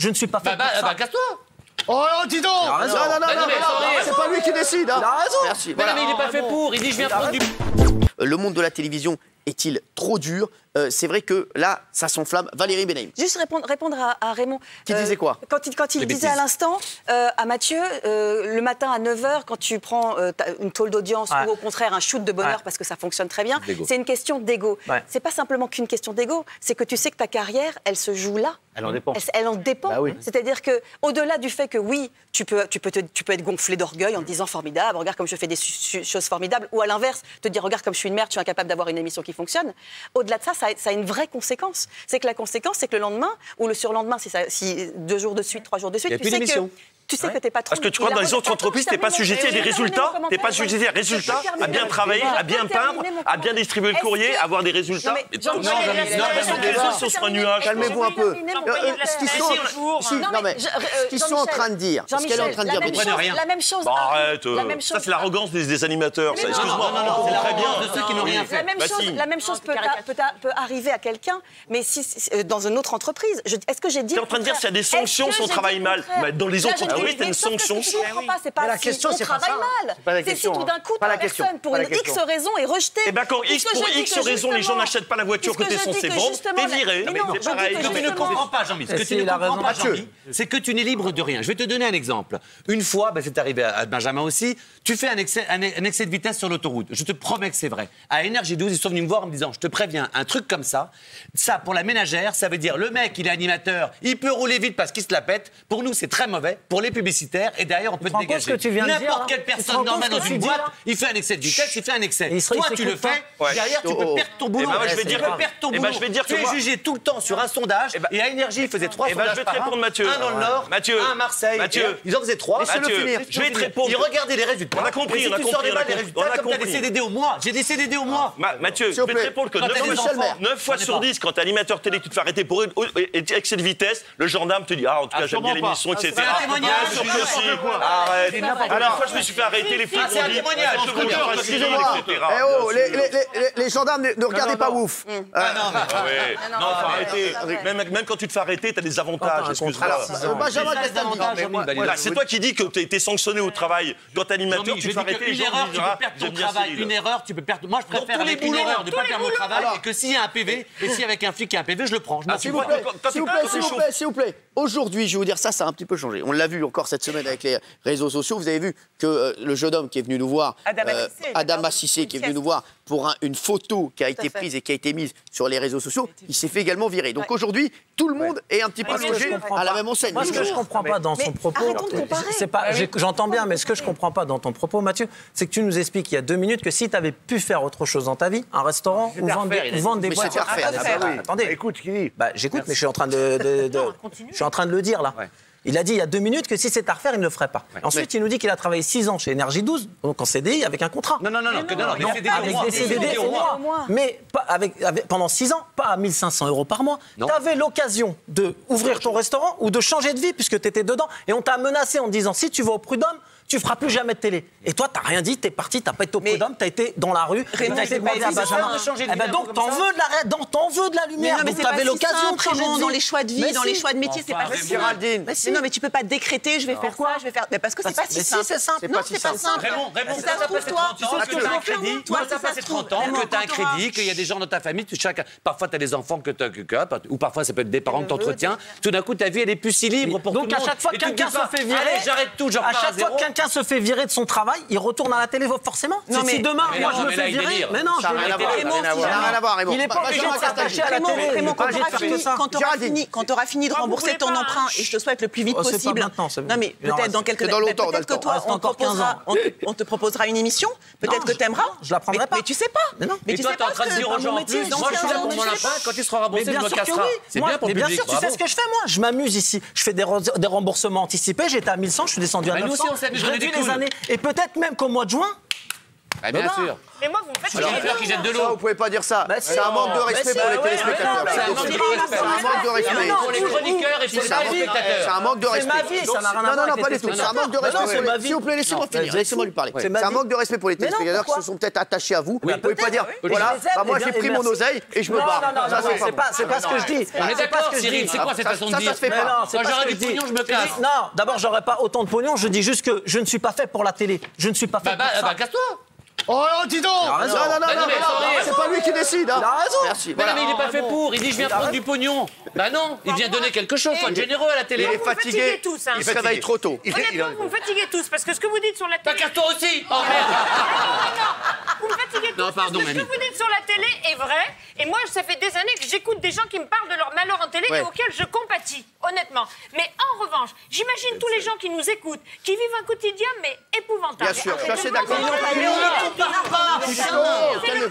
Je ne suis pas fait pour ça. Casse-toi. Oh dis donc. Non, c'est pas lui qui décide. Il a raison. Merci. Mais il n'est pas fait pour. Il dit je viens prendre du... Le monde de la télévision est-il trop dur? C'est vrai que là, ça s'enflamme. Valérie Benaïm. Juste répondre à Raymond. Qui disait quoi? Quand il disait à l'instant à Mathieu, le matin à 9h, quand tu prends une tôle d'audience ou au contraire un shoot de bonheur parce que ça fonctionne très bien, c'est une question d'ego. C'est pas simplement qu'une question d'ego, c'est que tu sais que ta carrière, elle se joue là. Elle en dépend. Elle en dépend. Bah oui. C'est-à-dire qu'au-delà du fait que oui, tu peux être gonflé d'orgueil en te disant formidable, regarde comme je fais des choses formidables, ou à l'inverse, te dire regarde comme je suis une merde, je suis incapable d'avoir une émission qui fonctionne. Au-delà de ça, ça a une vraie conséquence. C'est que la conséquence, c'est que le lendemain ou le surlendemain, si 2 jours de suite, 3 jours de suite, tu sais que t'es pas trop. Parce que tu crois que dans les autres entreprises, t'es pas sujeté à des résultats, t'es pas sujeté à des résultats, à bien travailler, à bien peindre, à bien distribuer le courrier, à avoir des résultats. Non, sur un nuage. Calmez-vous un peu. Ce qu'ils sont en train de dire. Ce qu'elle est en train de dire. La même chose. Arrête. Ça, c'est l'arrogance des animateurs. Excuse-moi. C'est l'arrogance de ceux qui n'ont rien fait. La même chose peut arriver à quelqu'un, mais dans une autre entreprise. Est-ce que j'ai dit. T'es en train de dire s'il y a des sanctions si on travaille mal. Dans les autres entreprises, t'as une sanction. C'est pas si on travaille mal. C'est si tout d'un coup, la personne, pour une X raison, est rejetée. Eh bien, quand pour X raison, les gens n'achètent pas la voiture que t'es censé vendre, t'es viré. C'est pareil. Ce que tu ne comprends pas, Jean-Mi, c'est que tu n'es libre de rien. Je vais te donner un exemple. Une fois, c'est arrivé à Benjamin aussi, tu fais un excès de vitesse sur l'autoroute. Je te promets que c'est vrai. À Énergie 12, ils sont venus me voir en me disant, je te préviens, un truc comme ça, pour la ménagère, ça veut dire le mec, il est animateur, il peut rouler vite parce qu'il se la pète. Pour nous, c'est très mauvais. Pour les publicitaires, et derrière, on peut te dégager. N'importe quelle personne normale dans une boîte, il fait un excès de vitesse, il fait un excès. Toi, tu le fais, derrière, tu peux perdre ton boulot. Je vais dire tu es jugé tout le temps sur un sondage, et à Énergie, ils faisaient 3 sondages par an. Mathieu. Un dans le Nord, un à Marseille. Mathieu. Ils en faisaient 3. Je vais te répondre. Ils regardaient les résultats. On a compris, on a compris. Comme t'as des CDD au mois. J'ai des CDD au mois. Mathieu, je vais te répondre que 9 fois sur 10, quand t'es animateur télé, tu te fais arrêter pour excès de vitesse, le gendarme te dit, en tout cas, j'aime bien l'émission, etc. C'est un témoignage. Arrête. Alors, fois, je me suis fait arrêter, les flics ont dit, excusez-moi. Les gendarmes, ne regardez pas ouf. Non, faut arrêter. Même quand tu te fais arrêter, t'as des avantages. Excuse-moi. Benjamin Castaldi. C'est toi qui dis que t'es sanctionné au travail. Quand t'es animateur, tu te fais arrêter. Une erreur, tu peux perdre ton travail. Une erreur, tu peux perdre. Moi, je préfère avec une erreur de ne pas perdre mon travail et que s'il y a un PV, et si avec un flic il y a un PV, je le prends. S'il vous plaît. Aujourd'hui, je vais vous dire ça a un petit peu changé. On l'a vu encore cette semaine avec les réseaux sociaux. Vous avez vu que le jeune homme qui est venu nous voir, Adama Cissé, qui est venu nous voir pour une photo qui a été prise et qui a été mise sur les réseaux sociaux, il s'est fait également virer. Donc aujourd'hui, tout le monde est un petit peu logé à la même enseigne. Moi, ce que je ne comprends pas dans son propos, j'entends bien, mais ce que je ne comprends pas dans ton propos, Mathieu, c'est que tu nous expliques il y a 2 minutes que si tu avais pu faire autre chose dans ta vie, un restaurant ou vendre des boîtes. Attendez, écoute, qui dit j'écoute, mais je suis en train de le dire là. Il a dit il y a 2 minutes que si c'est à refaire, il ne le ferait pas. Ensuite, il nous dit qu'il a travaillé 6 ans chez Énergie 12, donc en CDI, avec un contrat. Non, avec des CDD au mois. Mais pendant 6 ans, pas à 1 500 € par mois. Tu avais l'occasion d'ouvrir ton restaurant ou de changer de vie puisque tu étais dedans. Et on t'a menacé en te disant si tu vas au Prud'homme, tu feras plus jamais de télé. Et toi, t'as rien dit, t'es parti, t'as pas été au Prud'homme, t'as été dans la rue, t'as été demandé à Benjamin. Donc t'en veux de la lumière. Mais t'avais l'occasion de changer dans les choix de vie, dans les choix de métier, c'est pas si simple. Non, mais tu peux pas décréter, je vais faire quoi, je vais faire. Mais parce que c'est pas si simple. C'est simple. Non, c'est pas simple. Raymond, ça fait 30 ans que t'as un crédit. Toi, ça fait 30 ans que t'as un crédit, qu'il y a des gens dans ta famille, parfois t'as des enfants ou parfois ça peut être des parents que t'entretiens. Tout d'un coup, ta vie elle est plus si libre pour tout le monde. Donc à chaque fois que quelqu'un se fait virer, j'arrête tout, à chaque fois que quelqu'un se fait virer de son travail, il retourne à la télé forcément. Si demain, moi je me fais virer, mais non, ça n'a rien à voir, Raymond. Il n'est pas obligé de s'attacher à la télé. Raymond, quand tu auras fini de rembourser ton emprunt, et je te souhaite le plus vite possible. Non, mais peut-être dans quelques années, peut-être que toi, on te proposera une émission, peut-être que tu aimeras. Je la prendrai pas. Mais tu sais pas. Mais toi, tu es en train de dire aux gens en plus, moi je suis là pour mon emprunt, quand il sera remboursé, je me casserai. C'est bien pour le public. Bien sûr, tu sais ce que je fais moi. Je m'amuse ici. Je fais des remboursements anticipés. J'étais à 1100, je suis descendu à 900. Je réduis les années. Et peut-être même qu'au mois de juin, Bien sûr. Mais moi, vous me faites Alors, qui jette de Ça, l'eau. vous pouvez pas dire ça. C'est un manque de respect pour les téléspectateurs. C'est un manque de respect. Pour les chroniqueurs et pour les téléspectateurs. C'est un manque de respect. C'est ma vie, ça n'a rien à voir. Non, pas du tout. C'est un manque de respect. S'il vous plaît, laissez-moi finir. Laissez-moi lui parler. C'est un manque de respect pour les téléspectateurs qui se sont peut-être attachés à vous. Vous pouvez pas dire, voilà, moi j'ai pris mon oseille et je me barre. Non, c'est pas ce que je dis. On est d'accord, Cyril, c'est quoi cette façon de dire? Ça se fait pas. Quand j'aurai du pognon, je me casse. Non, d'abord, j'aurais pas autant de pognon. Je dis juste que je ne suis pas fait pour la télé. Je ne suis pas fait pour ça. Bah, casse-toi. Oh, dis donc. Non, c'est pas lui qui décide. Il a raison. Merci. Mais il n'est pas fait pour. Il dit je viens prendre du pognon. Bah non, il vient donner quelque chose. Faut être généreux à la télé. Il est fatigué. Il se réveille trop tôt. Honnêtement, vous me fatiguez tous, parce que ce que vous dites sur la télé... Bah, casse-toi aussi. Oh merde. Vous me fatiguez tous, Non, pardon, parce que ce que vous dites sur la télé est vrai. Et moi, ça fait des années que j'écoute des gens qui me parlent de leur malheur en télé et auxquels je compatis, honnêtement. Mais en revanche, j'imagine tous les gens qui nous écoutent, qui vivent un quotidien, mais épouvantable. Bien sûr, je suis assez d'accord. C'est le